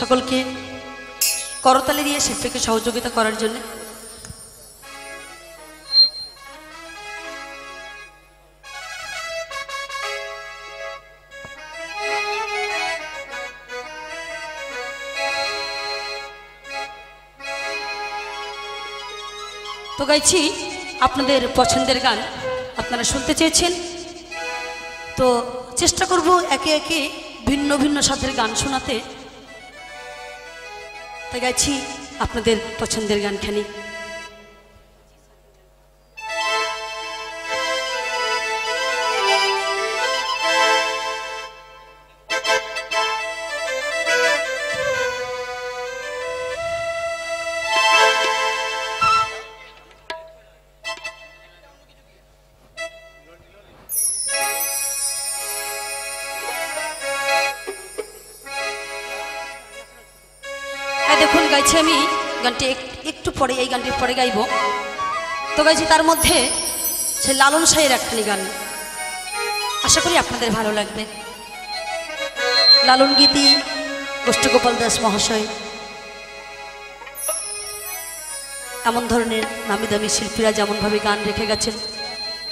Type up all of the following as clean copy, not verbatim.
সকলকে করতালি দিয়ে শিল্পীকে সহযোগিতা করার জন্য। তো গাইছি আপনাদের পছন্দের গান, আপনারা শুনতে চেয়েছেন, তো চেষ্টা করব একে একে ভিন্ন ভিন্ন স্বাদের গান শোনাতে। তাই গাইছি আপনাদের পছন্দের গানখানি। দেখুন গাইছি আমি গানটি একটু পরে, এই গানটির পরে গাইব। তো গাইছি তার মধ্যে সে লালন সাহের একখানি গান, আশা করি আপনাদের ভালো লাগবে। লালন গীতি গোষ্ঠগোপাল দাস মহাশয়, এমন ধরনের নামি দামি শিল্পীরা যেমনভাবে গান রেখে গেছেন,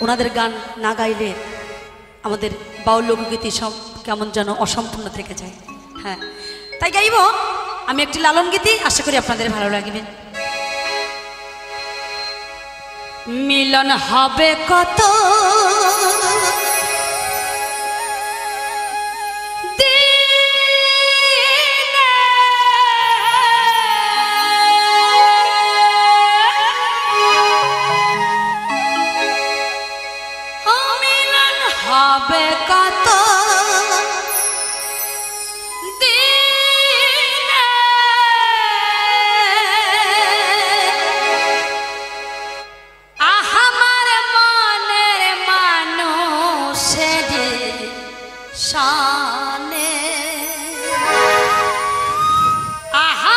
ওনাদের গান না গাইলে আমাদের বাউল লোকগীতি সব কেমন যেন অসম্পূর্ণ থেকে যায়। হ্যাঁ, তাই গাইব আমি একটি লালন গীতি, আশা করি আপনাদের ভালো লাগবে। মিলন হবে কত মিলন হবে কত শানে,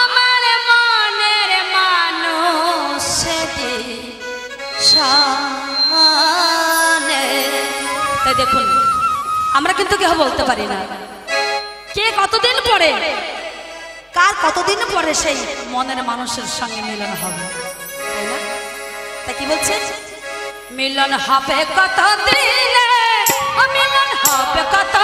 আমার মনের মানুষের শানে। তাই দেখুন, আমরা কিন্তু কেউ বলতে পারি না কে কতদিন পরে, কার কতদিন পরে সেই মনের মানুষের সঙ্গে মিলন হবে, তাই না? তাই কি বলছে, মিলন হবে কত দিনে, মিলন হবে কত